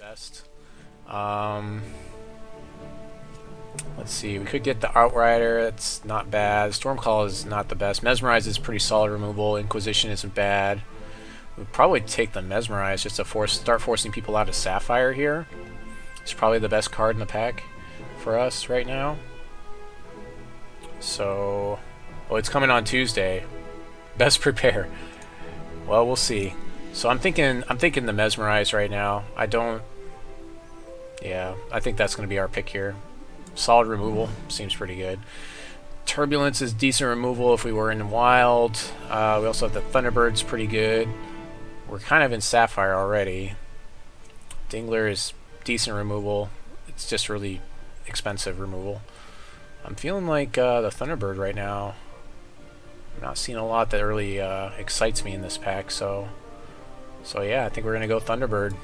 best. Let's see, we could get the Outrider, that's not bad. Stormcall is not the best. Mesmerize is pretty solid removal. Inquisition isn't bad. We'd probably take the Mesmerize just to start forcing people out of Sapphire here. It's probably the best card in the pack for us right now. So, well, it's coming on Tuesday. Best prepare. Well, we'll see. So I'm thinking the Mesmerize right now. Yeah, I think that's going to be our pick here. Solid removal, seems pretty good. Turbulence is decent removal if we were in Wild. We also have the Thunderbird's pretty good. We're kind of in Sapphire already. Dingler is decent removal. It's just really expensive removal. I'm feeling like the Thunderbird right now. I'm not seeing a lot that really excites me in this pack, so yeah, I think we're gonna go Thunderbird.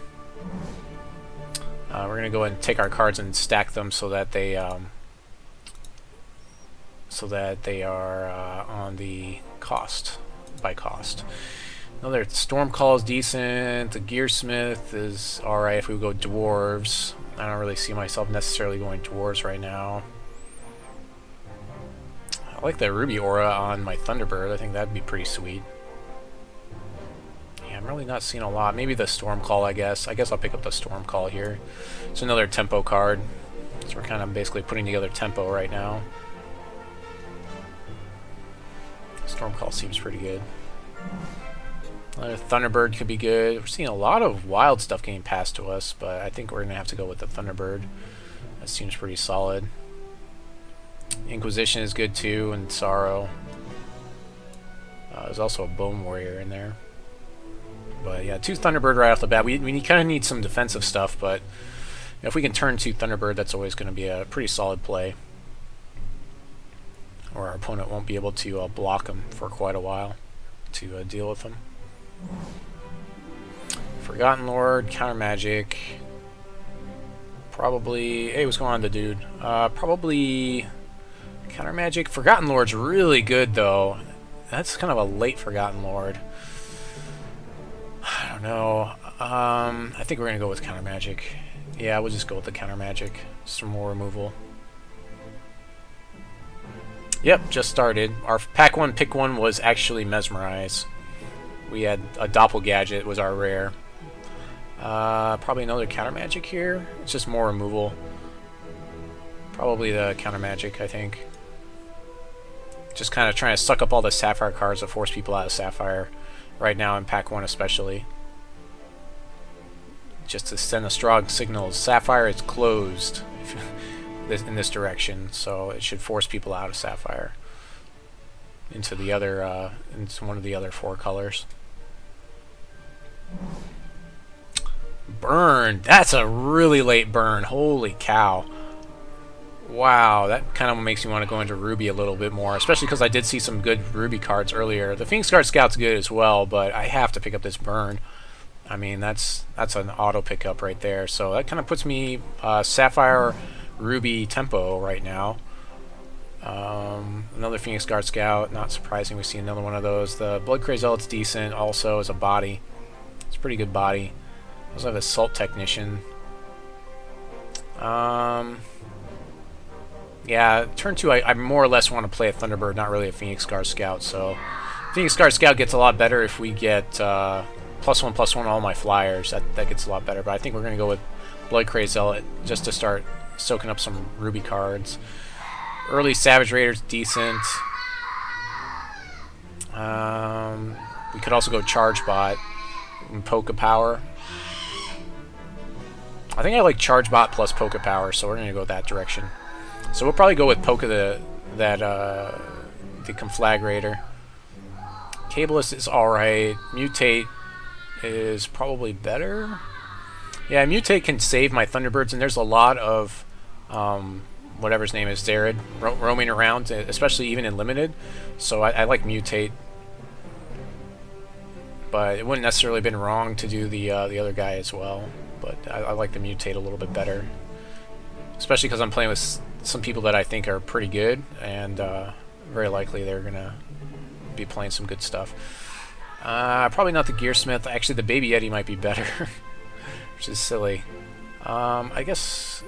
We're gonna go and take our cards and stack them so that they are on the cost by cost. Another Stormcall is decent. The Gearsmith is alright if we go Dwarves. I don't really see myself necessarily going Dwarves right now. I like the Ruby Aura on my Thunderbird. I think that'd be pretty sweet. Yeah, I'm really not seeing a lot. Maybe the Stormcall, I guess. I guess I'll pick up the Stormcall here. It's another tempo card. So we're kind of basically putting together tempo right now. Stormcall seems pretty good. Another Thunderbird could be good. We're seeing a lot of wild stuff getting passed to us, but I think we're going to have to go with the Thunderbird. That seems pretty solid. Inquisition is good too, and Sorrow. There's also a Bone Warrior in there. But yeah, 2 Thunderbird right off the bat. We kind of need some defensive stuff, but if we can turn 2 Thunderbird, that's always going to be a pretty solid play. Or our opponent won't be able to block them for quite a while to deal with them. Forgotten Lord, Countermagic. Probably... Hey, what's going on, the dude? Probably... Countermagic. Forgotten Lord's really good, though. That's kind of a late Forgotten Lord. I don't know. I think we're going to go with Countermagic. Yeah, we'll just go with the Countermagic. Some more removal. Yep, just started. Our pack 1, pick 1 was actually Mesmerize. We had a Doppelgadget was our rare. Probably another Countermagic here. It's just more removal. Probably the Countermagic, I think. Just kind of trying to suck up all the Sapphire cards to force people out of Sapphire. Right now in pack 1 especially. Just to send a strong signal. Sapphire is closed in this direction, so it should force people out of Sapphire into the other, into one of the other 4 colors. Burn! That's a really late burn. Holy cow. Wow, that kind of makes me want to go into Ruby a little bit more, especially because I did see some good Ruby cards earlier. The Phoenix Guard Scout's good as well, but I have to pick up this burn. I mean, that's an auto pickup right there. So that kind of puts me Sapphire Ruby tempo right now. Another Phoenix Guard Scout, not surprising we see another one of those. The Blood Cray Zealot's decent also as a body. It's a pretty good body. I also have Assault Technician. Yeah, turn 2, I more or less want to play a Thunderbird, not really a Phoenix Guard Scout. So Phoenix Guard Scout gets a lot better if we get +1/+1 on all my flyers. That gets a lot better. But I think we're going to go with Blood Cray Zealot just to start soaking up some Ruby cards. Early Savage Raider's decent. We could also go Charge Bot and Poca Power. I think I like Charge Bot plus Poca Power, so we're going to go that direction. So we'll probably go with Poca the Conflagrator. Cabalist is alright. Mutate is probably better. Yeah, Mutate can save my Thunderbirds, and there's a lot of whatever his name is, Zared, roaming around, especially even in Limited. So I like Mutate. But it wouldn't necessarily have been wrong to do the other guy as well. But I like the Mutate a little bit better. Especially because I'm playing with some people that I think are pretty good, and very likely they're going to be playing some good stuff. Probably not the Gearsmith. Actually, the Baby Yeti might be better, which is silly. I guess,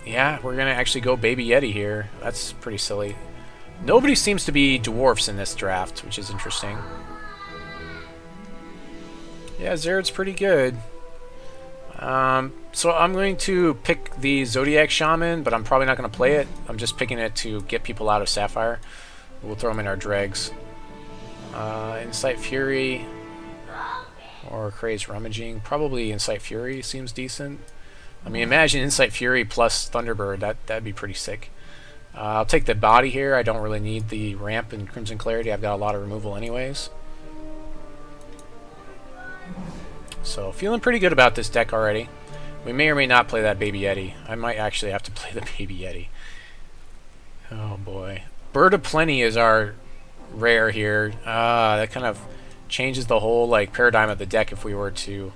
yeah, we're going to actually go Baby Yeti here. That's pretty silly. Nobody seems to be dwarfs in this draft, which is interesting. Yeah, Zerd's pretty good. So I'm going to pick the Zodiac Shaman, but I'm probably not going to play it. I'm just picking it to get people out of Sapphire. We'll throw them in our dregs. Insight Fury or Crazed Rummaging. Probably Insight Fury seems decent. I mean, imagine Insight Fury plus Thunderbird. That'd be pretty sick. I'll take the body here. I don't really need the ramp and Crimson Clarity. I've got a lot of removal anyways. So feeling pretty good about this deck already. We may or may not play that Baby Yeti. I might actually have to play the Baby Yeti. Oh boy. Bird of Plenty is our rare here. That kind of changes the whole like paradigm of the deck if we were to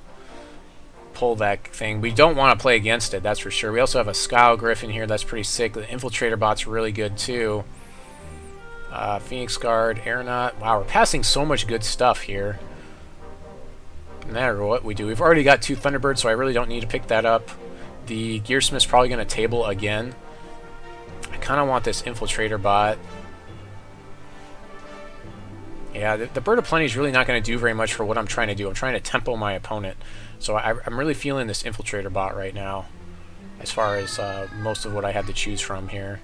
pull that thing. We don't want to play against it, that's for sure. We also have a Scowl Griffin here. That's pretty sick. The Infiltrator Bot's really good too. Phoenix Guard, Aeronaut. Wow, we're passing so much good stuff here. No matter what we do. We've already got 2 Thunderbirds, so I really don't need to pick that up. The Gearsmith's probably going to table again. I kind of want this Infiltrator Bot. Yeah, the Bird of Plenty is really not going to do very much for what I'm trying to do. I'm trying to tempo my opponent. So I'm really feeling this Infiltrator Bot right now, as far as most of what I had to choose from here.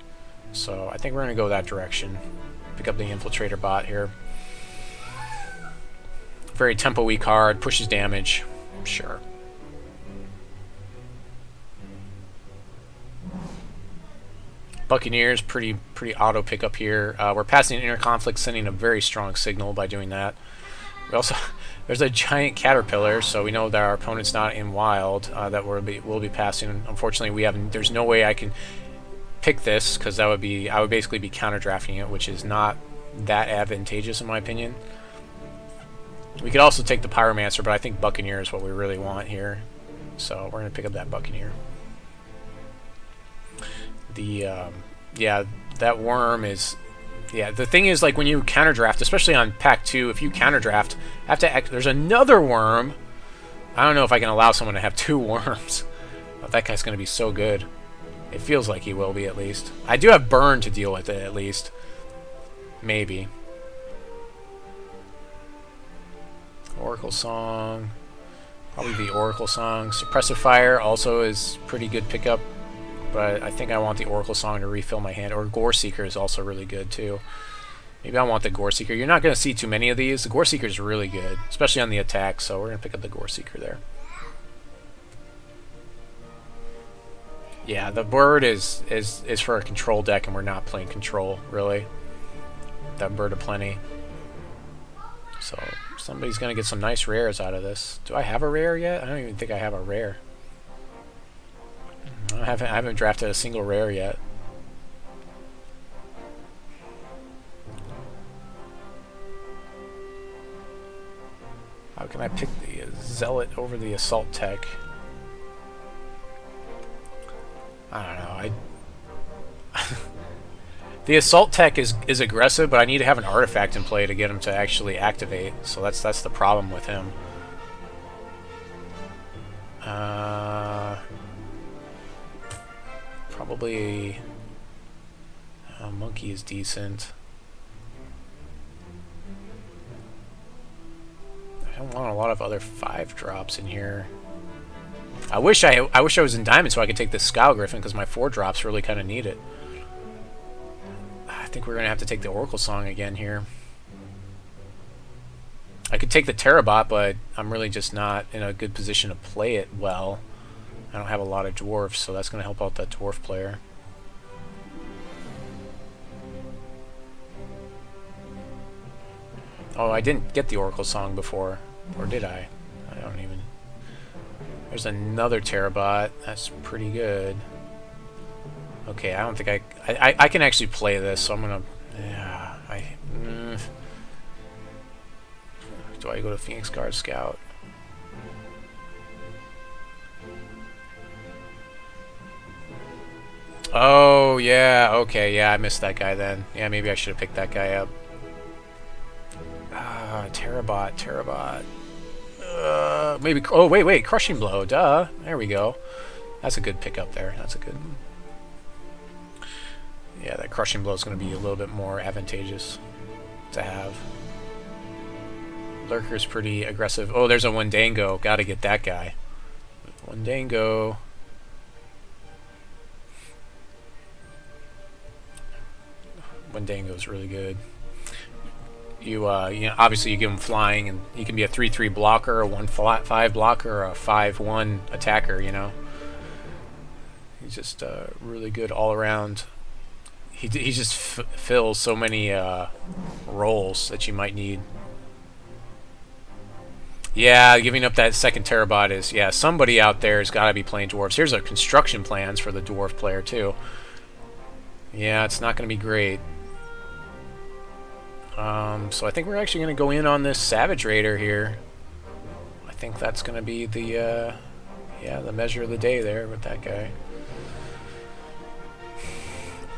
So I think we're going to go that direction. Pick up the Infiltrator Bot here. Very tempo-y card, pushes damage. Sure. Buccaneer's pretty auto pickup here. We're passing an Inner Conflict, sending a very strong signal by doing that. We also there's a giant caterpillar, so we know that our opponent's not in wild. That we'll be passing. Unfortunately, there's no way I can pick this because I would basically be counter drafting it, which is not that advantageous in my opinion. We could also take the Pyromancer, but I think Buccaneer is what we really want here. So we're going to pick up that Buccaneer. Yeah, that worm is... Yeah, the thing is, like, when you counter draft, especially on pack 2, if you counter draft, there's another worm. I don't know if I can allow someone to have 2 worms. But that guy's going to be so good. It feels like he will be, at least. I do have Burn to deal with it, at least. Maybe. Oracle Song. Probably the Oracle Song. Suppressive Fire also is pretty good pickup. But I think I want the Oracle Song to refill my hand. Or Goreseeker is also really good too. Maybe I want the Goreseeker. You're not going to see too many of these. The Goreseeker is really good, especially on the attack. So we're going to pick up the Goreseeker there. Yeah, the bird is for a control deck, and we're not playing control really. That Bird of Plenty. So somebody's going to get some nice rares out of this. Do I have a rare yet? I don't even think I have a rare. I haven't drafted a single rare yet. How can I pick the Zealot over the Assault Tech? I don't know. The Assault Tech is aggressive, but I need to have an artifact in play to get him to actually activate. So that's the problem with him. Probably Monkey is decent. I don't want a lot of other 5-drops in here. I wish I was in Diamond so I could take this Scowl Griffin because my 4-drops really kind of need it. I think we're gonna have to take the Oracle Song again here. I could take the Terrabot, but I'm really just not in a good position to play it well. I don't have a lot of dwarfs, so that's going to help out that dwarf player. Oh, I didn't get the Oracle Song before. Or did I? I don't even... There's another Terrabot. That's pretty good. Okay, I don't think I can actually play this, so I'm going to... Yeah, do I go to Phoenix Guard Scout? Oh, yeah, okay, yeah, I missed that guy then. Yeah, maybe I should have picked that guy up. Terrabot. Maybe, oh, wait, Crushing Blow, duh. There we go. That's a good pickup there. That's a good... Yeah, that crushing blow is going to be a little bit more advantageous to have. Lurker's pretty aggressive. Oh, there's a Wendango. Got to get that guy. Wendango. Wendango's really good. You know, obviously you give him flying, and he can be a 3/3 blocker, a 1/5 blocker, or a 5/1 attacker. You know, he's just really good all around. He just fills so many roles that you might need. Yeah, giving up that second Terrabot is, yeah, somebody out there has got to be playing dwarves. Here's our construction plans for the dwarf player too. Yeah, it's not going to be great. So I think we're actually going to go in on this Savage Raider here. I think that's going to be the, yeah, the measure of the day there with that guy.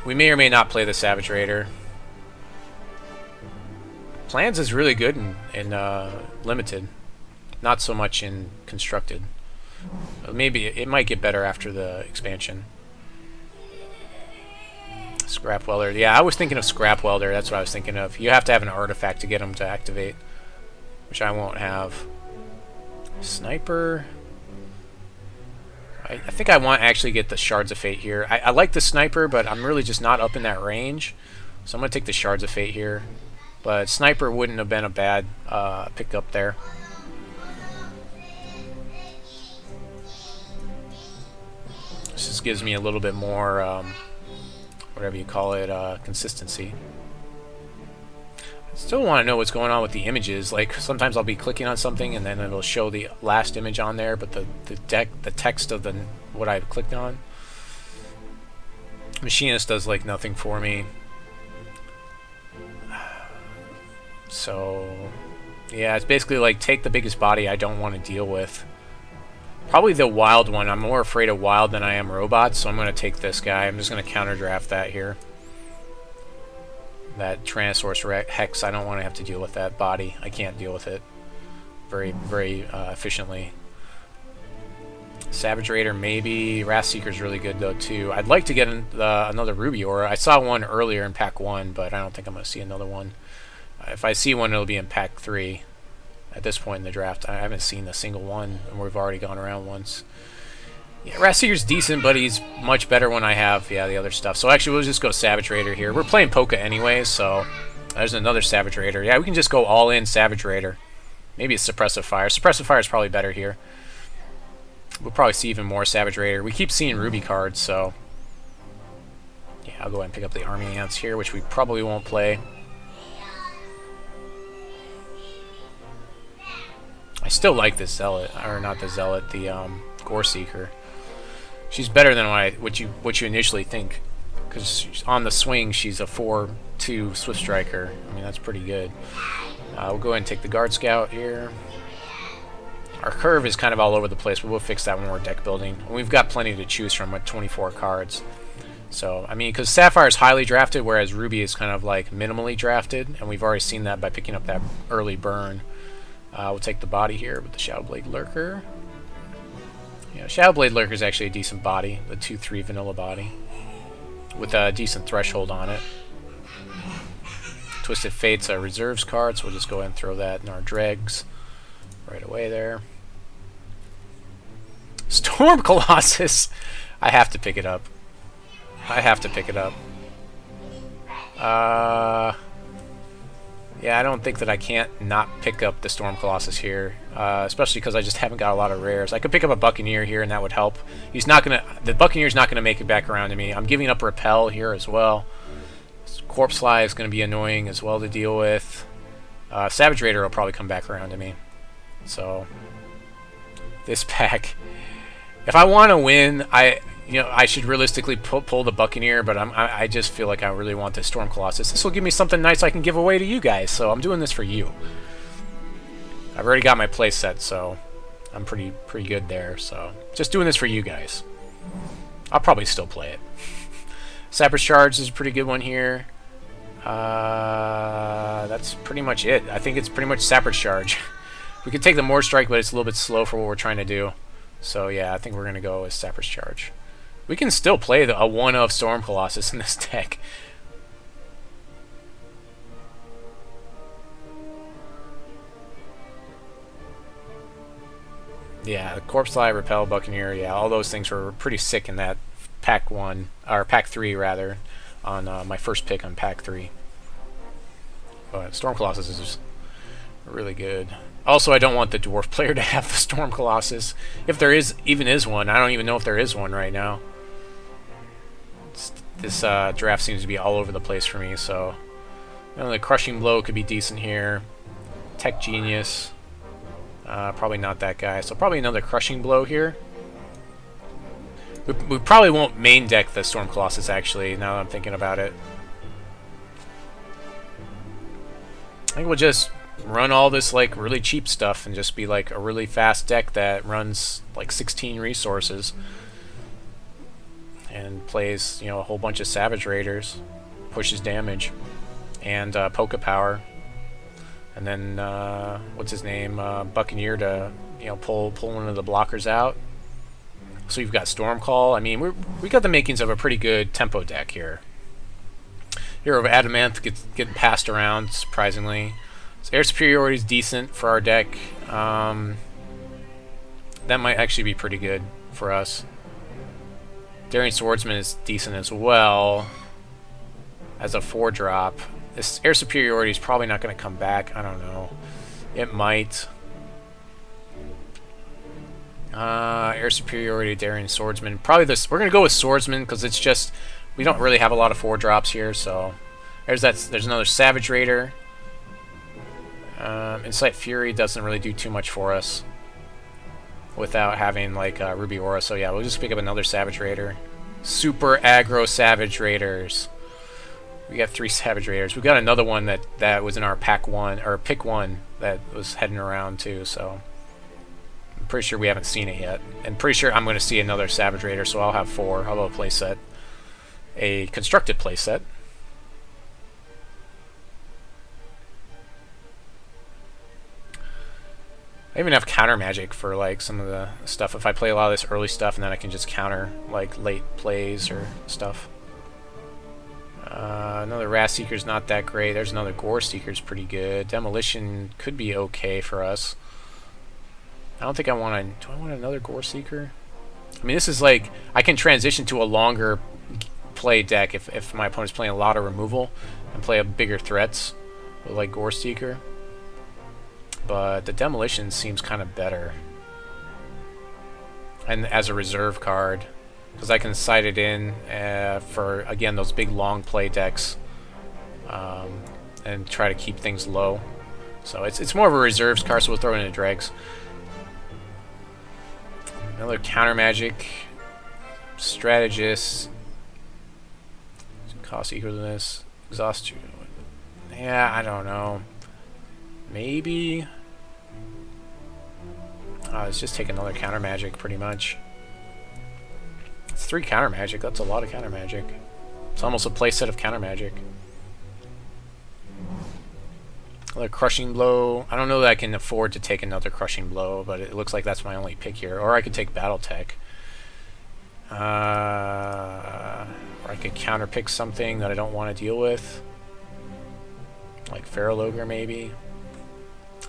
We may or may not play the Savage Raider. Plans is really good in limited, not so much in constructed. Maybe it might get better after the expansion. Scrap Welder. Yeah, I was thinking of Scrap Welder. That's what I was thinking of. You have to have an artifact to get them to activate, which I won't have. Sniper. I think I want to actually get the Shards of Fate here. I like the Sniper, but I'm really just not up in that range. So I'm going to take the Shards of Fate here. But Sniper wouldn't have been a bad pickup there. This just gives me a little bit more, whatever you call it, consistency. I still want to know what's going on with the images. Like, sometimes I'll be clicking on something and then it'll show the last image on there, but the text of what I've clicked on. Machinist does like nothing for me. So yeah, it's basically like take the biggest body I don't want to deal with. Probably the wild one. I'm more afraid of wild than I am robots, so I'm going to take this guy. I'm just going to counter draft that here. That Tyrannosaurus Hex, I don't want to have to deal with that body. I can't deal with it very efficiently. Savage Raider, maybe. Wrathseeker's really good, though, too. I'd like to get another Ruby Aura. I saw one earlier in Pack 1, but I don't think I'm going to see another one. If I see one, it'll be in Pack 3. At this point in the draft, I haven't seen a single one, and we've already gone around once. Yeah, Wrathseeker's decent, but he's much better when I have, yeah, the other stuff. So actually, we'll just go Savage Raider here. We're playing Poca anyway, so there's another Savage Raider. Yeah, we can just go all in Savage Raider. Maybe it's Suppressive Fire. Suppressive Fire is probably better here. We'll probably see even more Savage Raider. We keep seeing Ruby cards, so yeah, I'll go ahead and pick up the Army Ants here, which we probably won't play. I still like this Zealot, or not the Zealot, the Goreseeker. She's better than what you initially think, because on the swing she's a 4/2 Swift Striker. I mean, that's pretty good. We'll go ahead and take the Guard Scout here. Our curve is kind of all over the place, but we'll fix that when we're deck building. And we've got plenty to choose from with 24 cards. So, I mean, because Sapphire is highly drafted, whereas Ruby is kind of like minimally drafted, and we've already seen that by picking up that early burn. We'll take the body here with the Shadowblade Lurker. Yeah, Shadowblade Lurker is actually a decent body, the 2/3 vanilla body, with a decent threshold on it. Twisted Fate's a reserves card, so we'll just go ahead and throw that in our dregs right away there. Storm Colossus! I have to pick it up. I have to pick it up. Yeah, I don't think that I can't not pick up the Storm Colossus here, especially because I just haven't got a lot of rares. I could pick up a Buccaneer here, and that would help. He's not gonna. The Buccaneer's not gonna make it back around to me. I'm giving up Repel here as well. Corpse Fly is gonna be annoying as well to deal with. Savage Raider will probably come back around to me. So this pack, if I want to win, I should realistically pull the Buccaneer, but I just feel like I really want the Storm Colossus. This will give me something nice I can give away to you guys, so I'm doing this for you. I've already got my play set, so I'm pretty good there. So just doing this for you guys. I'll probably still play it. Sappers Charge is a pretty good one here. That's pretty much it. I think it's pretty much Sappers Charge. We could take the More Strike, but it's a little bit slow for what we're trying to do. So yeah, I think we're going to go with Sappers Charge. We can still play a 1 of Storm Colossus in this deck. Yeah, the Corpse Lie, Repel, Buccaneer, yeah, all those things were pretty sick in that pack 1, or pack 3 rather, on my first pick on pack 3. But Storm Colossus is just really good. Also, I don't want the Dwarf player to have the Storm Colossus. If there even is one, I don't even know if there is one right now. This draft seems to be all over the place for me, so... the Crushing Blow could be decent here. Tech Genius. Probably not that guy, so probably another Crushing Blow here. We probably won't main deck the Storm Colossus, actually, now that I'm thinking about it. I think we'll just run all this like really cheap stuff and just be like a really fast deck that runs like 16 resources and plays, you know, a whole bunch of Savage Raiders, pushes damage, and Poca power, and then what's his name, Buccaneer to, you know, pull one of the blockers out. So you've got Stormcall. I mean, we got the makings of a pretty good tempo deck here. Hero of Adamant getting passed around, surprisingly. So air superiority is decent for our deck. That might actually be pretty good for us. Daring Swordsman is decent as well as a 4-drop. This air superiority is probably not going to come back. I don't know. It might. Air superiority, Daring Swordsman. Probably this. We're going to go with Swordsman because it's just we don't really have a lot of 4-drops here. So there's that. There's another Savage Raider. Incite Fury doesn't really do too much for us without having like Ruby Aura. So yeah, we'll just pick up another Savage Raider. Super aggro Savage Raiders. We got 3 Savage Raiders. We got another one that was in our pack 1 or pick 1 that was heading around too. So I'm pretty sure we haven't seen it yet. And pretty sure I'm going to see another Savage Raider. So I'll have 4. I'll have a playset, a constructed playset. I even have Countermagic for like some of the stuff. If I play a lot of this early stuff, and then I can just counter like late plays or stuff. Another Wrathseeker's not that great. There's another Goreseeker's pretty good. Demolition could be okay for us. I don't think I want to... Do I want another Goreseeker? I mean, this is like... I can transition to a longer play deck if my opponent's playing a lot of removal and play a bigger threats with like Goreseeker. But the Demolition seems kind of better. And as a reserve card, because I can side it in for, again, those big long play decks, and try to keep things low. So it's more of a reserves card, so we'll throw it in the dregs. Another Countermagic. Strategist. Cost equal to this. Exhaust. Yeah, I don't know. Maybe. Let's just take another Countermagic, pretty much. It's 3 Countermagic. That's a lot of Countermagic. It's almost a playset of Countermagic. Another Crushing Blow. I don't know that I can afford to take another Crushing Blow, but it looks like that's my only pick here. Or I could take Battletech. Or I could counterpick something that I don't want to deal with. Like Feral Ogre, maybe.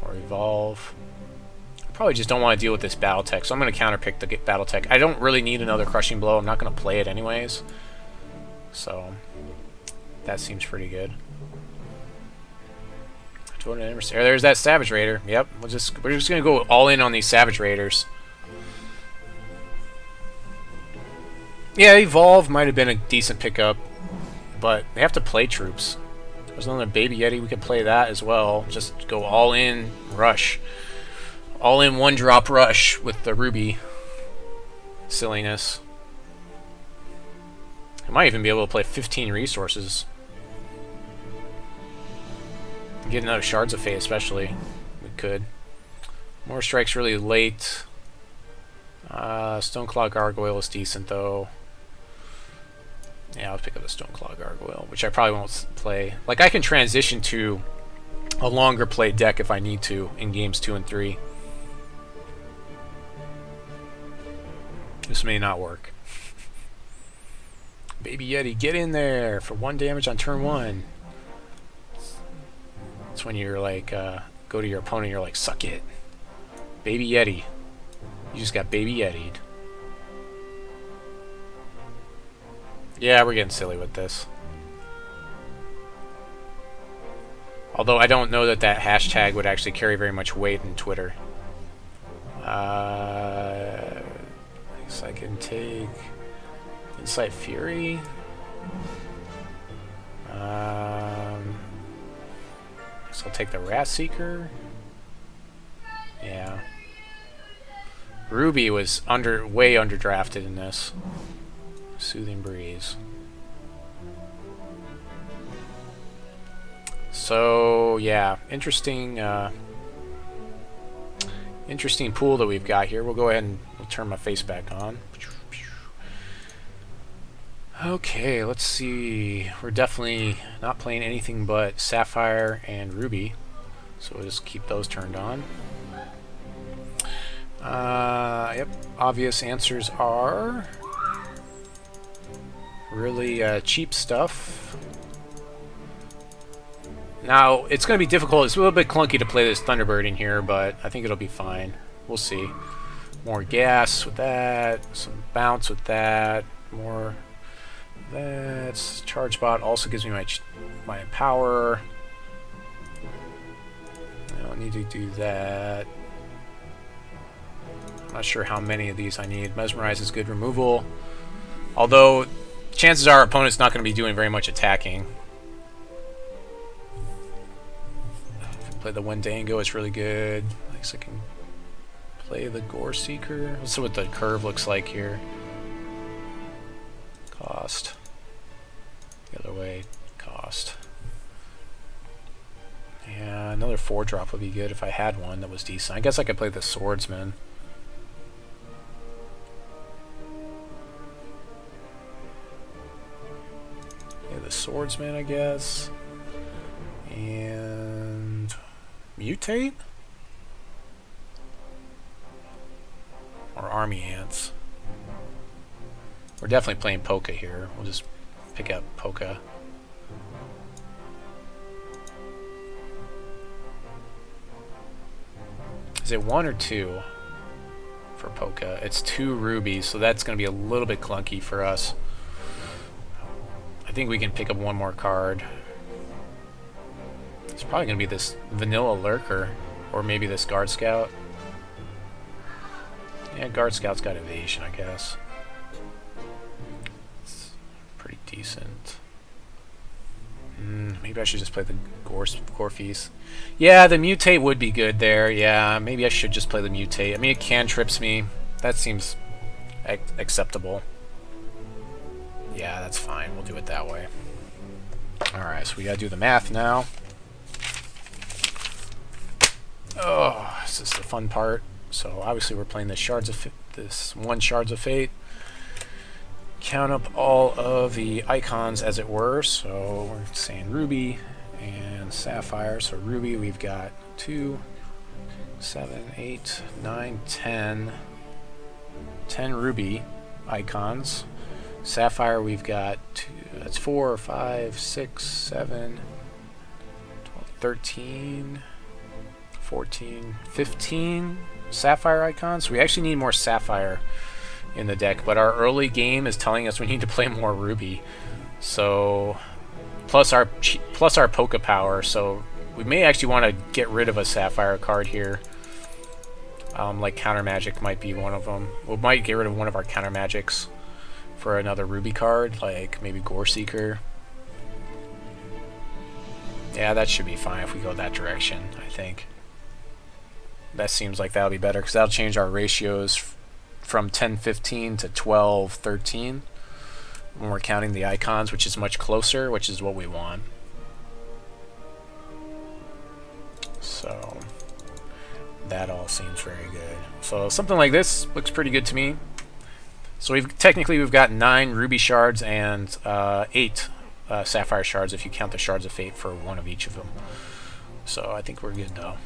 Or Evolve. I probably just don't want to deal with this Battletech, so I'm going to counterpick the Battletech. I don't really need another Crushing Blow. I'm not going to play it anyways. So, that seems pretty good. There's that Savage Raider. Yep, we're just going to go all in on these Savage Raiders. Yeah, Evolve might have been a decent pickup, but they have to play troops. There's another Baby Yeti. We could play that as well. Just go all in rush. All in 1-drop rush with the Ruby silliness. I might even be able to play 15 resources. Get another Shards of Fate, especially. We could. More strikes really late. Stoneclaw Gargoyle is decent, though. Yeah, I'll pick up the Stoneclaw Gargoyle, which I probably won't play. Like, I can transition to a longer play deck if I need to in games 2 and 3. This may not work. Baby Yeti, get in there for 1 damage on turn 1. That's when you're like, go to your opponent, you're like, suck it. Baby Yeti. You just got Baby Yeti'd. Yeah, we're getting silly with this. Although I don't know that that hashtag would actually carry very much weight in Twitter. I guess I can take Insight Fury. I guess I'll take the Goreseeker. Yeah. Ruby was way underdrafted in this. Soothing Breeze. So yeah, interesting interesting pool that we've got here. We'll go ahead and we'll turn my face back on. Okay, let's see. We're definitely not playing anything but Sapphire and Ruby, so we'll just keep those turned on. Yep, obvious answers are really cheap stuff. Now, it's going to be difficult. It's a little bit clunky to play this Thunderbird in here, but I think it'll be fine. We'll see. More gas with that. Some bounce with that. More. That's Charge Bot also gives me my power. I don't need to do that. I'm not sure how many of these I need. Mesmerize is good removal. Although, chances are our opponent's not going to be doing very much attacking. Play the Wendango, it's really good. I guess I can play the Goreseeker. Let's see what the curve looks like here. Cost. The other way, cost. Yeah, another 4-drop would be good if I had one that was decent. I guess I could play the Swordsman. Yeah, the Swordsman, I guess. And Mutate? Or Army Ants? We're definitely playing Poca here. We'll just pick up Poca. Is it 1 or 2 for Poca? It's 2 rubies, so that's going to be a little bit clunky for us. I think we can pick up 1 more card. It's probably going to be this Vanilla Lurker, or maybe this Guard Scout. Yeah, Guard Scout's got evasion, I guess. It's pretty decent. Maybe I should just play the Gorefeast. Yeah, the Mutate would be good there. Yeah, maybe I should just play the Mutate. I mean, it cantrips me. That seems acceptable. Yeah, that's fine. We'll do it that way. Alright, so we gotta do the math now. Oh, this is the fun part. So obviously we're playing the Shards of this one Shards of Fate. Count up all of the icons as it were. So we're saying Ruby and Sapphire. So Ruby we've got 2, 7, 8, 9, 10. 10 Ruby icons. Sapphire we've got 2, that's 4, 5, 6, 7, 12, 13, 14, 15 Sapphire icons. So we actually need more Sapphire in the deck, but our early game is telling us we need to play more Ruby. So plus our Poca power, so we may actually want to get rid of a Sapphire card here. Like Countermagic might be one of them. We might get rid of one of our Countermagics for another Ruby card, like maybe Goreseeker. Yeah, that should be fine if we go that direction, I think. That seems like that'll be better, because that'll change our ratios from 10-15 to 12-13 when we're counting the icons, which is much closer, which is what we want. So that all seems very good. So something like this looks pretty good to me. So we've got 9 Ruby Shards and 8 Sapphire Shards if you count the Shards of Fate for one of each of them. So I think we're good though.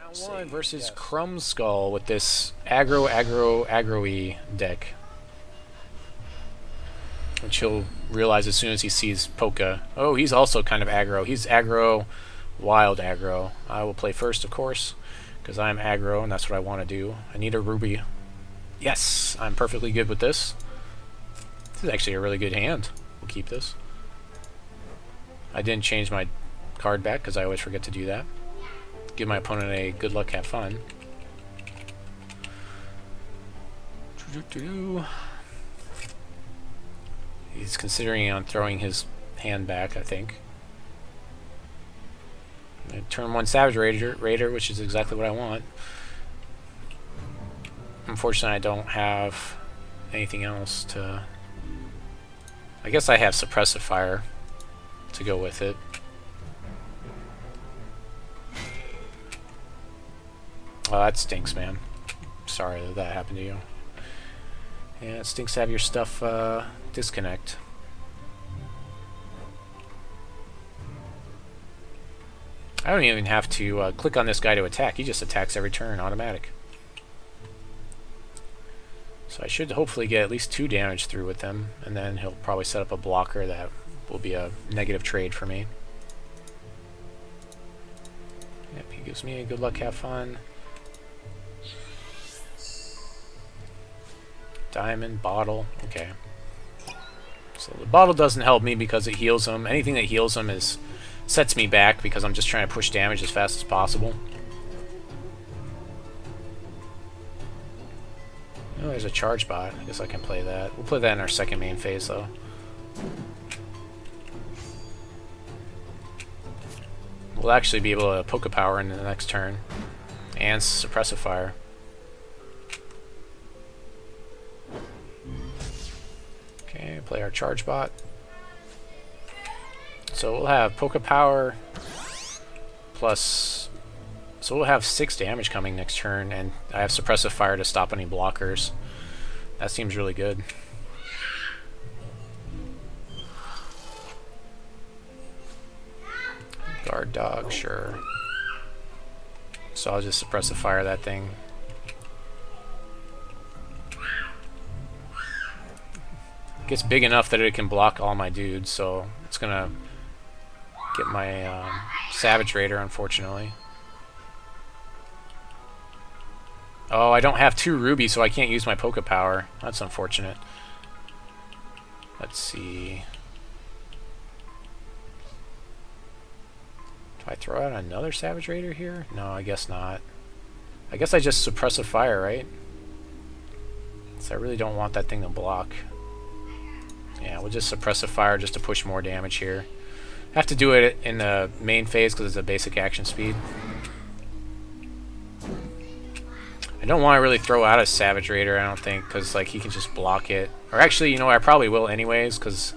Round 1 versus Crumb Skull with this aggro-y deck. Which he'll realize as soon as he sees Poca. Oh, he's also kind of aggro. He's aggro, wild aggro. I will play first, of course, because I'm aggro, and that's what I want to do. I need a ruby. Yes, I'm perfectly good with this. This is actually a really good hand. We'll keep this. I didn't change my card back, because I always forget to do that. Give my opponent a good luck, have fun. He's considering on throwing his hand back, I think. Turn 1 Savage Raider, which is exactly what I want. Unfortunately, I don't have anything else to... I guess I have Suppressive Fire to go with it. Oh, that stinks, man. Sorry that that happened to you. Yeah, it stinks to have your stuff disconnect. I don't even have to click on this guy to attack. He just attacks every turn, automatic. So I should hopefully get at least 2 damage through with him, and then he'll probably set up a blocker that will be a negative trade for me. Yep, he gives me a good luck, have fun. Diamond, bottle, okay. So the bottle doesn't help me because it heals him. Anything that heals him sets me back because I'm just trying to push damage as fast as possible. Oh, there's a charge bot. I guess I can play that. We'll play that in our second main phase, though. We'll actually be able to Poca Power in the next turn. And Suppressive Fire. Okay, play our charge bot. So we'll have Poca Power plus... So we'll have 6 damage coming next turn, and I have Suppressive Fire to stop any blockers. That seems really good. Guard Dog, sure. So I'll just Suppressive Fire that thing. It gets big enough that it can block all my dudes, so it's gonna get my Savage Raider, unfortunately. Oh, I don't have 2 rubies, so I can't use my Poca Power. That's unfortunate. Let's see. Do I throw out another Savage Raider here? No, I guess not. I guess I just Suppressive Fire, right? So I really don't want that thing to block. Yeah, we'll just Suppressive Fire just to push more damage here. Have to do it in the main phase because it's a basic action speed. I don't want to really throw out a Savage Raider, I don't think, because like he can just block it. Or actually, you know, I probably will anyways, because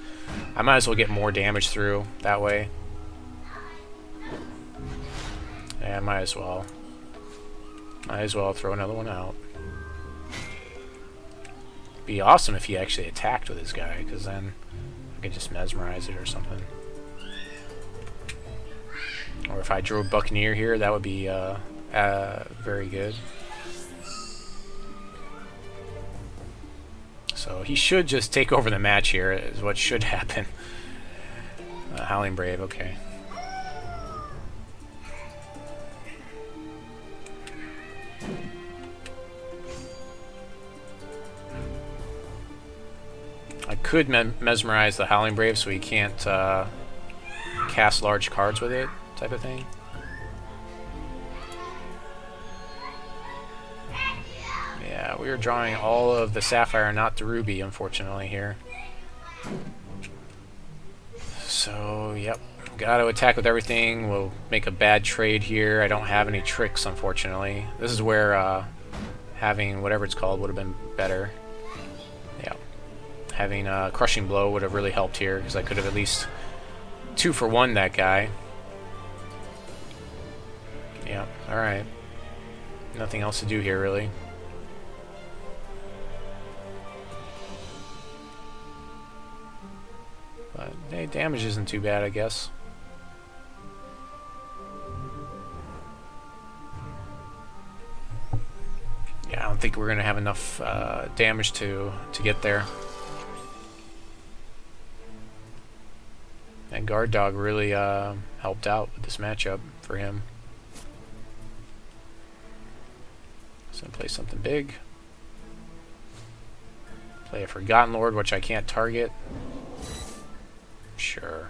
I might as well get more damage through that way. Yeah, I might as well. Might as well throw another one out. Be awesome if he actually attacked with this guy, because then I could just Mesmerize it or something. Or if I drew a Buccaneer here, that would be very good. So he should just take over the match here, is what should happen. Howling Brave, okay. I could Mesmerize the Howling Brave so he can't cast large cards with it, type of thing. Yeah, we are drawing all of the Sapphire, not the Ruby, unfortunately, here. So, yep. Gotta attack with everything. We'll make a bad trade here. I don't have any tricks, unfortunately. This is where having whatever it's called would have been better. Yeah. Having a Crushing Blow would have really helped here, because I could have at least 2-for-1 that guy. Yeah, alright. Nothing else to do here, really. But hey, damage isn't too bad, I guess. think we're going to have enough damage to get there. And Guard Dog really helped out with this matchup for him. So play something big. Play a Forgotten Lord, which I can't target. Sure.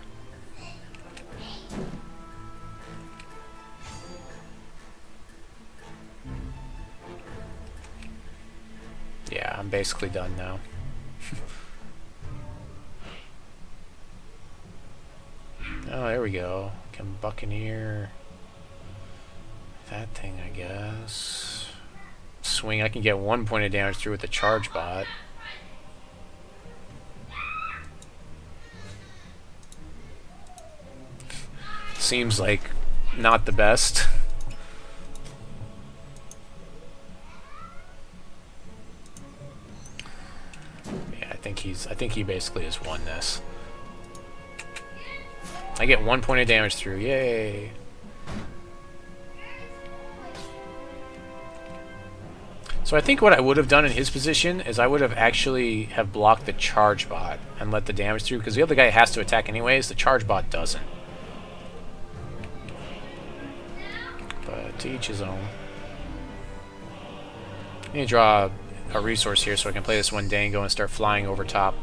Yeah, I'm basically done now. Oh, there we go. Can Buccaneer that thing, I guess. Swing. I can get 1 point of damage through with the Charge Bot. Seems like not the best. Yeah, I think he basically has won this. I get 1 point of damage through. Yay! So I think what I would have done in his position is I would have actually have blocked the Charge Bot and let the damage through, because the other guy has to attack anyways. The Charge Bot doesn't. But to each his own. I need to draw a resource here so I can play this Wendango and start flying over top.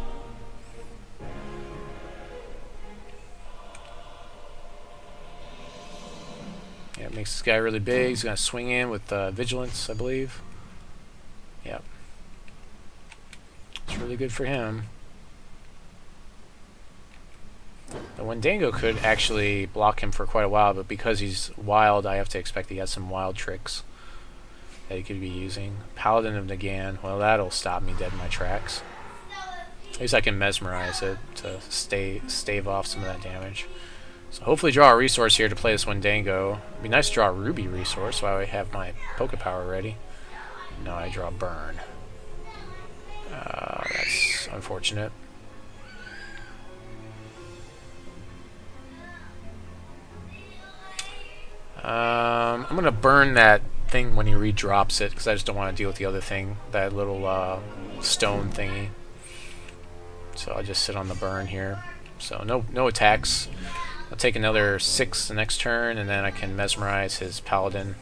Yeah, it makes this guy really big. He's going to swing in with Vigilance, I believe. Yep. It's really good for him. The Wendango could actually block him for quite a while, but because he's wild, I have to expect he has some wild tricks that he could be using. Paladin of Nagan, well, that'll stop me dead in my tracks. At least I can mesmerize it to stave off some of that damage. So hopefully draw a resource here to play this Wendango. It'd be nice to draw a Ruby resource so I have my Poca power ready. No, I draw Burn. That's unfortunate. I'm going to burn that thing when he redrops it, because I just don't want to deal with the other thing, that little stone thingy. So I'll just sit on the burn here. So no attacks. I'll take another 6 the next turn, and then I can mesmerize his Paladin.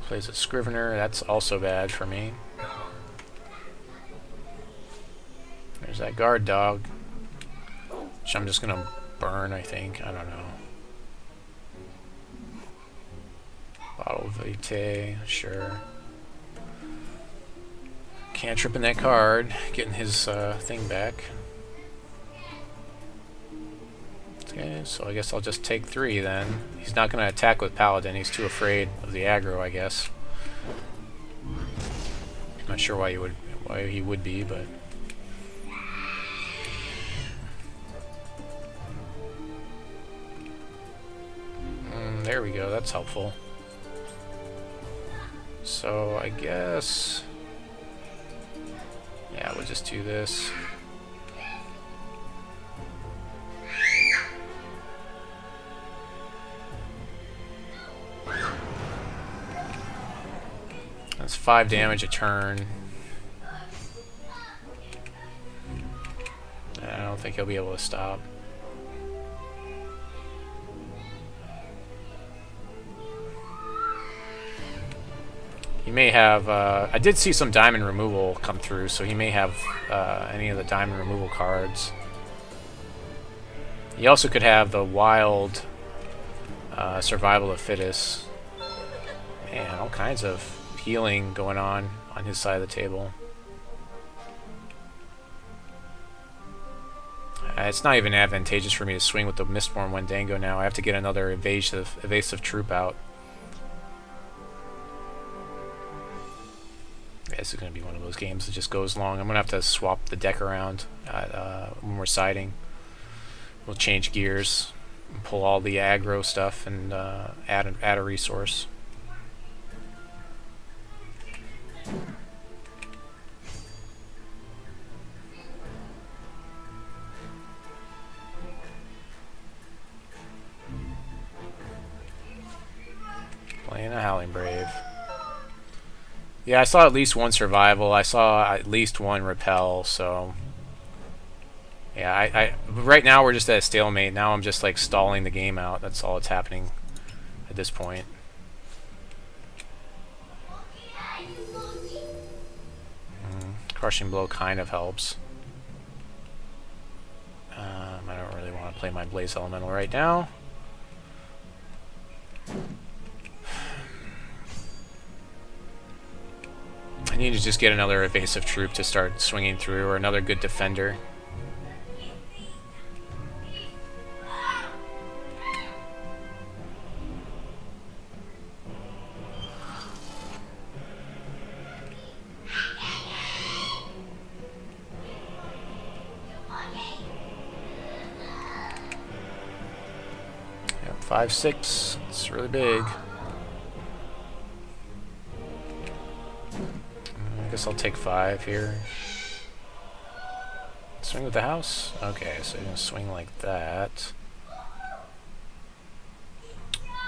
Plays a Scrivener, that's also bad for me. There's that Guard Dog, which I'm just gonna burn, I think. I don't know. Bottle Vitae, sure. Cantrip in that card, getting his thing back. Okay, so I guess I'll just take 3 then. He's not going to attack with Paladin, he's too afraid of the aggro, I guess. I'm not sure why he would be, but... there we go, that's helpful. So I guess... yeah, we'll just do this. That's 5 damage a turn. I don't think he'll be able to stop. He may have... I did see some diamond removal come through, so he may have any of the diamond removal cards. He also could have the wild survival of fittest. Man, all kinds of healing going on his side of the table. It's not even advantageous for me to swing with the Mistborn Wendango now. I have to get another evasive troop out. Yeah, this is going to be one of those games that just goes long. I'm going to have to swap the deck around when we're siding. We'll change gears, and pull all the aggro stuff, and add a resource. Divine Brave. Yeah, I saw at least one survival. I saw at least one repel, so... Yeah, right now we're just at a stalemate. Now I'm just like stalling the game out. That's all that's happening at this point. Crushing Blow kind of helps. I don't really want to play my Blaze Elemental right now. I need to just get another evasive troop to start swinging through, or another good defender. Yep, 5/6. It's really big. I guess I'll take 5 here. Swing with the house? Okay, so you're going to swing like that.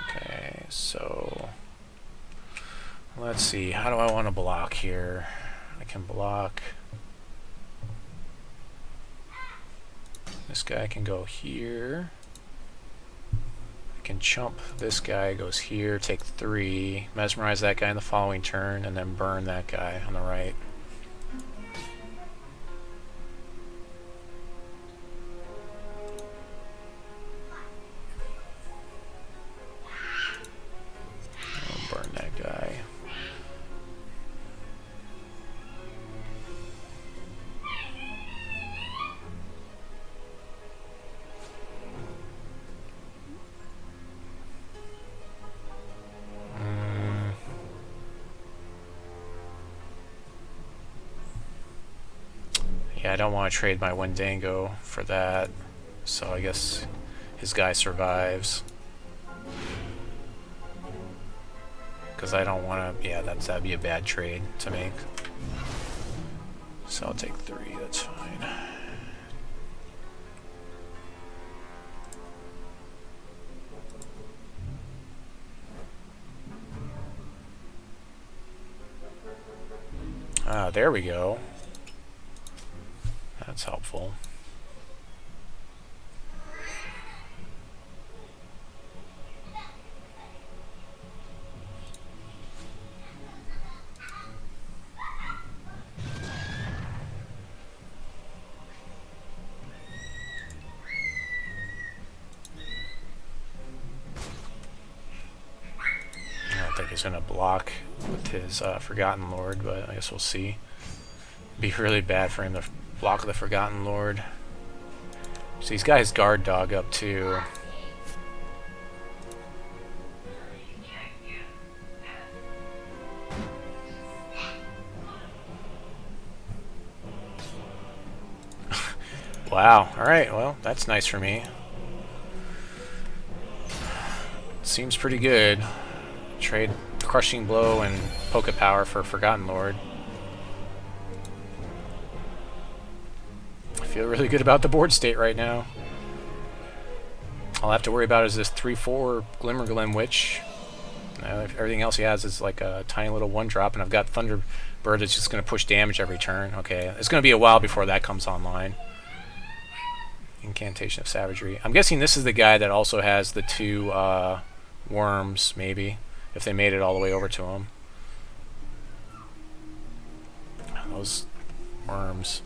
Okay, so... let's see, how do I want to block here? I can block... this guy can go here. I can chump this guy, goes here, take 3, mesmerize that guy in the following turn, and then burn that guy on the right. I'll burn that guy. Yeah, I don't want to trade my Wendango for that, so I guess his guy survives. Because I don't want to... yeah, that'd be a bad trade to make. So I'll take 3, that's fine. Ah, there we go. That's helpful. I don't think he's going to block with his Forgotten Lord, but I guess we'll see. Be really bad for him to block the Forgotten Lord. So he's got his guard dog up too. Wow, alright, well, that's nice for me. Seems pretty good. Trade Crushing Blow and Poca Power for Forgotten Lord. I feel really good about the board state right now. All I have to worry about is this 3/4 Glimmerglen Witch. Everything else he has is like a tiny little 1-drop, and I've got Thunderbird that's just going to push damage every turn. Okay, it's going to be a while before that comes online. Incantation of Savagery. I'm guessing this is the guy that also has the 2 worms, maybe, if they made it all the way over to him. Those worms.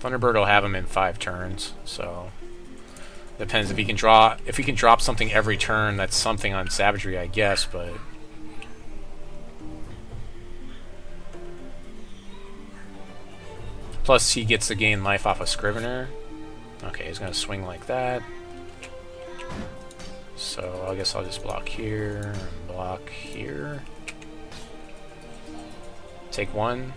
Thunderbird will have him in 5 turns, so depends if he can drop something every turn. That's something on Savagery, I guess, but plus he gets to gain life off of Scrivener. Okay, he's gonna swing like that. So I guess I'll just block here and block here. Take 1.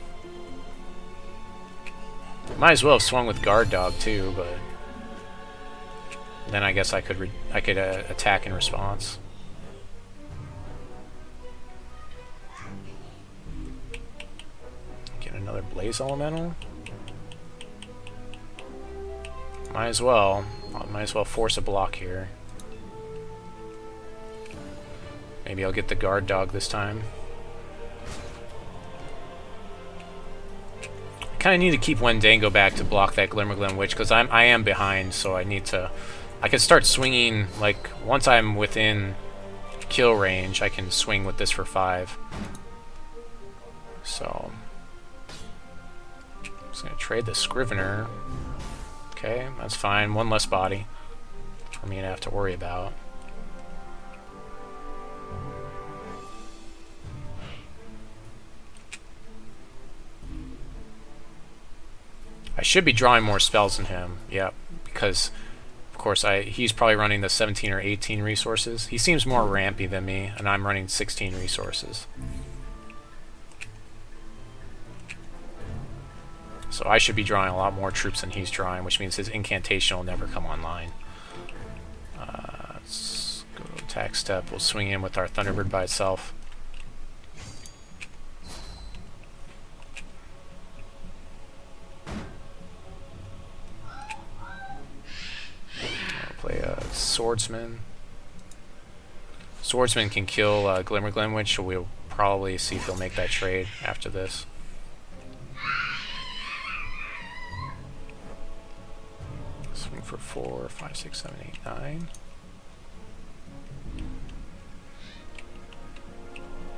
Might as well have swung with Guard Dog too, but then I guess I could attack in response. Get another Blaze Elemental. Might as well. I might as well force a block here. Maybe I'll get the guard dog this time. I kind of need to keep Wendango back to block that Glimmerglim Witch, because I am behind, so I need to... I can start swinging, like, once I'm within kill range, I can swing with this for 5. So... I'm just going to trade the Scrivener. Okay, that's fine. One less body for me to have to worry about. I should be drawing more spells than him, yeah, because, of course, he's probably running the 17 or 18 resources. He seems more rampy than me, and I'm running 16 resources. So I should be drawing a lot more troops than he's drawing, which means his incantation will never come online. Let's go to attack step. We'll swing in with our Thunderbird by itself. Play a Swordsman. Swordsman can kill Glimmerglim Witch, so we'll probably see if he'll make that trade after this. Swing for 4, 5, 6, 7, 8, 9.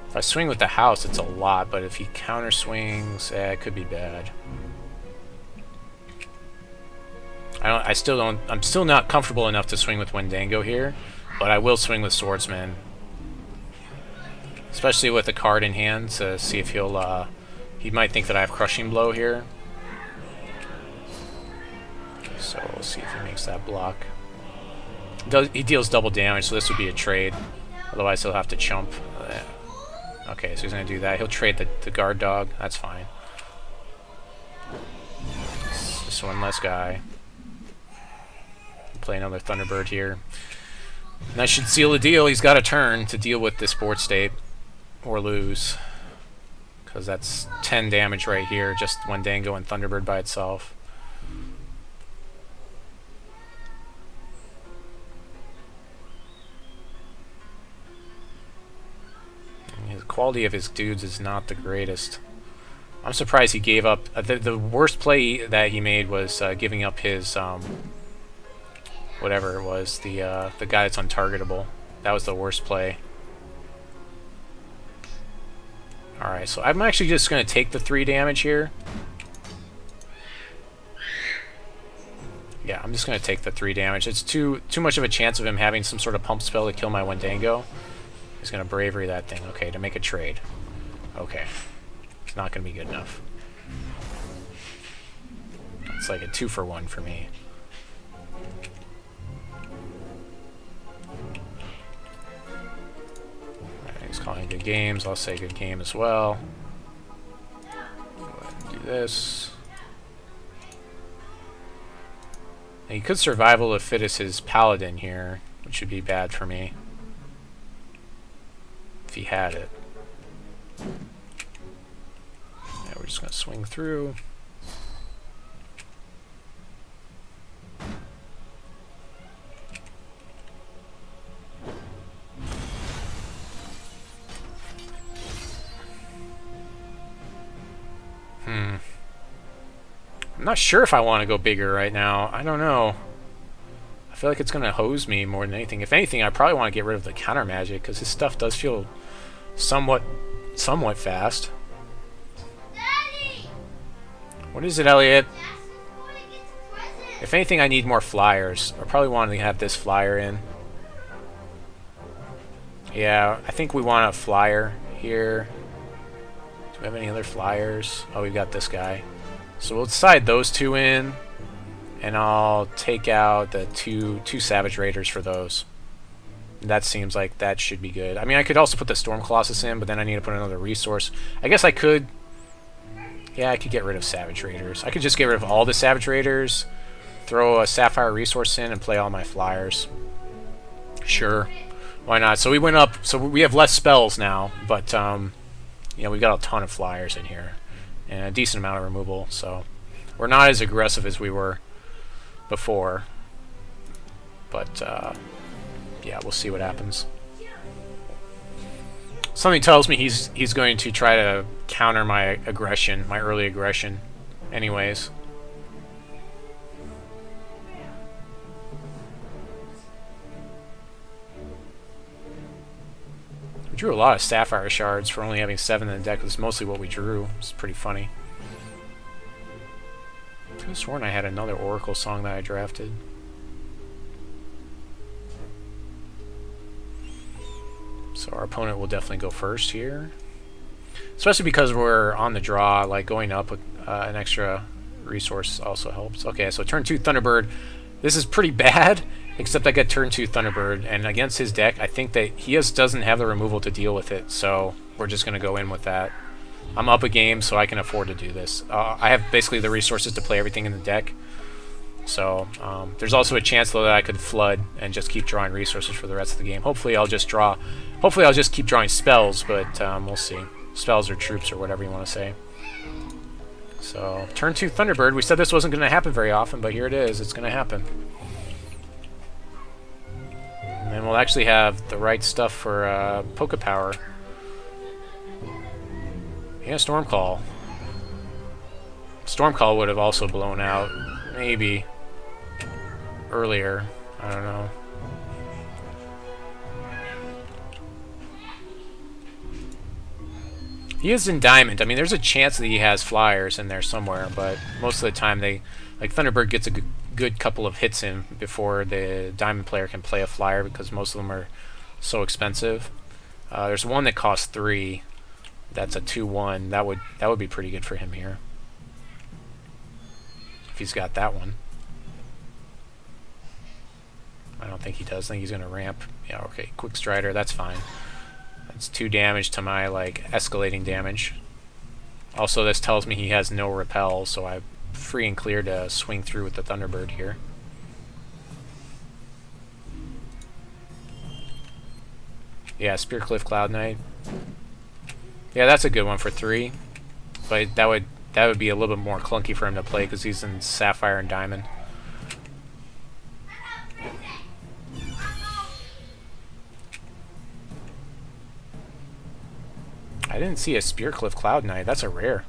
If I swing with the house, it's a lot, but if he counter swings, it could be bad. I'm still not comfortable enough to swing with Wendango here, but I will swing with Swordsman. Especially with a card in hand to see if he might think that I have Crushing Blow here. So we'll see if he makes that block. He deals double damage, so this would be a trade. Otherwise he'll have to chump. Okay, so he's going to do that. He'll trade the guard dog. That's fine. Just one less guy. Play another Thunderbird here. And that should seal the deal. He's got a turn to deal with this board state or lose. Because that's 10 damage right here, just Wendango and Thunderbird by itself. And the quality of his dudes is not the greatest. I'm surprised he gave up. The worst play that he made was giving up his... whatever it was, the guy that's untargetable. That was the worst play. Alright, so I'm actually just going to take the 3 damage here. Yeah, I'm just going to take the 3 damage. It's too much of a chance of him having some sort of pump spell to kill my Wendango. He's going to bravery that thing. Okay, to make a trade. Okay. It's not going to be good enough. It's like a 2-for-1 for me. He's calling good games. I'll say good game as well. Go ahead and do this. And he could survival if fit as his paladin here, which would be bad for me if he had it. Yeah, we're just gonna swing through. I'm not sure if I want to go bigger right now. I don't know. I feel like it's going to hose me more than anything. If anything, I probably want to get rid of the Countermagic, because his stuff does feel somewhat fast. Daddy! What is it, Elliot? If anything, I need more flyers. I probably want to have this flyer in. Yeah, I think we want a flyer here. Do we have any other flyers? Oh, we've got this guy. So we'll decide those 2 in, and I'll take out the two Savage Raiders for those. That seems like that should be good. I mean, I could also put the Storm Colossus in, but then I need to put another resource. I guess I could... Yeah, I could get rid of Savage Raiders. I could just get rid of all the Savage Raiders, throw a Sapphire resource in, and play all my flyers. Sure. Why not? So we went up... So we have less spells now, but, you know, we got a ton of flyers in here. And a decent amount of removal, so we're not as aggressive as we were before. But, yeah, we'll see what happens. Something tells me he's going to try to counter my aggression, my early aggression. Anyways. We drew a lot of Sapphire Shards for only having 7 in the deck. That's mostly what we drew. It's pretty funny. I could have sworn I had another Oracle song that I drafted. So our opponent will definitely go first here. Especially because we're on the draw, like going up with an extra resource also helps. Okay, so turn 2 Thunderbird. This is pretty bad, except I get turn 2 Thunderbird, and against his deck, I think that he doesn't have the removal to deal with it, so we're just going to go in with that. I'm up a game, so I can afford to do this. I have basically the resources to play everything in the deck, so there's also a chance, though, that I could flood and just keep drawing resources for the rest of the game. Hopefully I'll just keep drawing spells, but we'll see. Spells or troops or whatever you want to say. So, turn 2 Thunderbird. We said this wasn't going to happen very often, but here it is. It's going to happen. And then we'll actually have the right stuff for Poca power. Yeah, Stormcall. Stormcall would have also blown out. Maybe. Earlier. I don't know. He is in Diamond. I mean, there's a chance that he has flyers in there somewhere, but most of the time like Thunderbird gets a good couple of hits in before the Diamond player can play a flyer because most of them are so expensive. There's one that costs 3. That's a 2/1. That would be pretty good for him here. If he's got that one. I don't think he does. I think he's going to ramp. Yeah, okay. Quick Strider. That's fine. That's 2 damage to my, like, escalating damage. Also, this tells me he has no repel, so I'm free and clear to swing through with the Thunderbird here. Yeah, Spearcliff Cloud Knight. Yeah, that's a good one for 3. But that would be a little bit more clunky for him to play because he's in Sapphire and Diamond. I didn't see a Spearcliff Cloud Knight. That's a rare.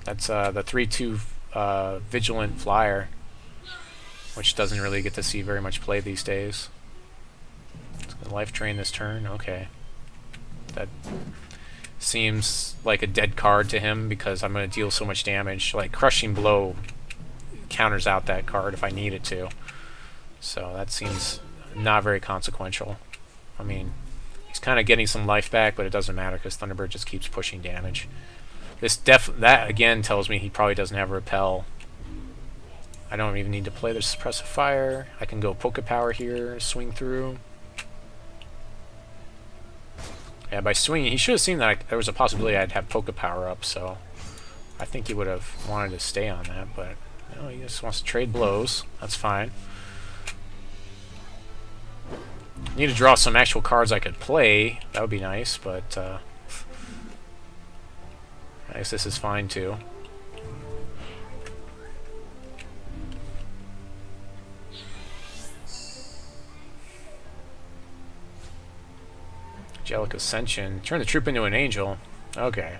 That's the 3/2 Vigilant Flyer, which doesn't really get to see very much play these days. It's gonna life drain this turn. Okay. That seems like a dead card to him because I'm going to deal so much damage. Like, Crushing Blow counters out that card if I need it to. So that seems not very consequential. I mean, he's kind of getting some life back, but it doesn't matter because Thunderbird just keeps pushing damage. That again tells me he probably doesn't have repel. I don't even need to play the Suppressive Fire. I can go Poca power here, swing through. Yeah, by swinging, he should have seen that there was a possibility I'd have Poca power up, so I think he would have wanted to stay on that, but no, he just wants to trade blows. That's fine. Need to draw some actual cards I could play. That would be nice, but I guess this is fine too. Angelic Ascension. Turn the troop into an angel. Okay.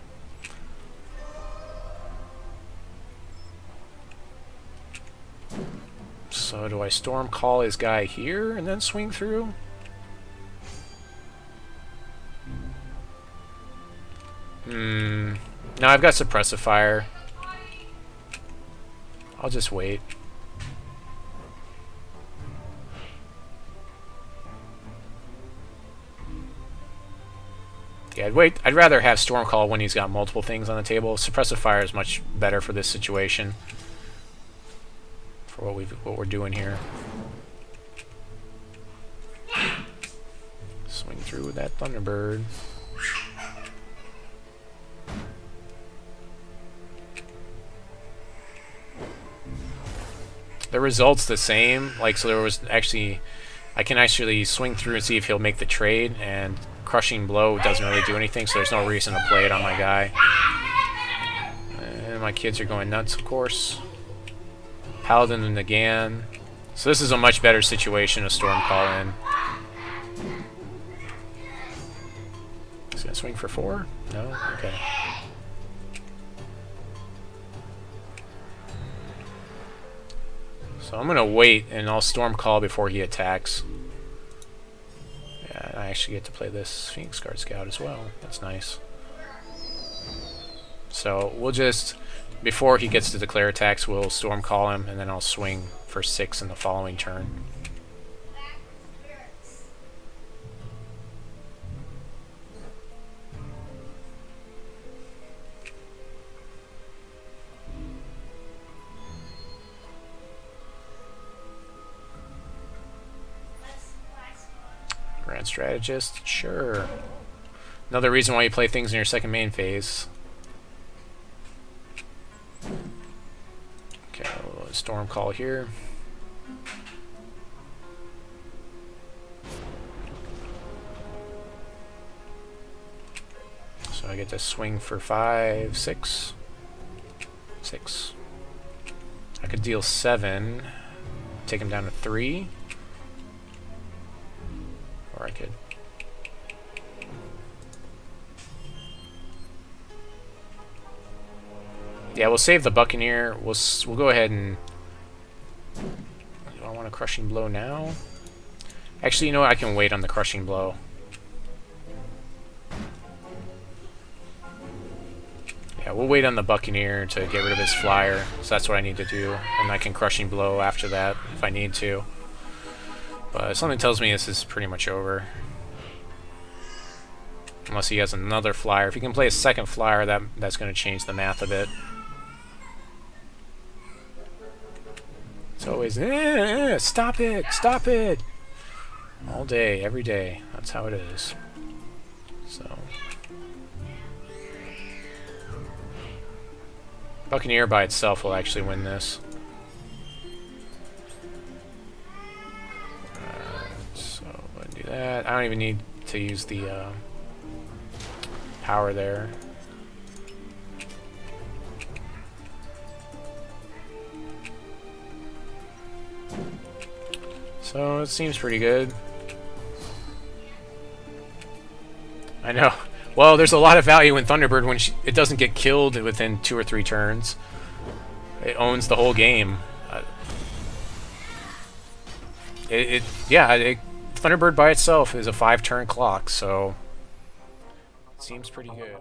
So do I Stormcall his guy here and then swing through? No, I've got Suppressive Fire. I'll just wait. Yeah, I'd rather have Stormcall when he's got multiple things on the table. Suppressive Fire is much better for this situation. For what we're doing here. Swing through with that Thunderbird. The result's the same. Like, so there was actually, I can actually swing through and see if he'll make the trade, and Crushing Blow doesn't really do anything, so there's no reason to play it on my guy. And my kids are going nuts, of course. Paladin and Nagan. So this is a much better situation to Stormcall in. gonna swing for 4? No? Okay. So I'm gonna wait and I'll Stormcall before he attacks. Yeah, I actually get to play this Phoenix Guard Scout as well. That's nice. So we'll just, before he gets to declare attacks, we'll Stormcall him, and then I'll swing for 6 in the following turn. Grand Strategist, sure. Another reason why you play things in your second main phase. Okay, we'll Stormcall here. So I get to swing for 5, 6. 6. I could deal 7, take him down to 3. Or I could... Yeah, we'll save the Buccaneer. We'll go ahead and... Do I want a Crushing Blow now? Actually, you know what? I can wait on the Crushing Blow. Yeah, we'll wait on the Buccaneer to get rid of his flyer. So that's what I need to do. And I can Crushing Blow after that if I need to. But something tells me this is pretty much over. Unless he has another flyer. If he can play a second flyer, that's going to change the math a bit. It's always, stop it, stop it! All day, every day. That's how it is. So... Buccaneer by itself will actually win this. That. I don't even need to use the power there. So it seems pretty good. I know. Well, there's a lot of value in Thunderbird when it doesn't get killed within 2 or 3 turns. It owns the whole game. Thunderbird by itself is a 5-turn clock, so it seems pretty good.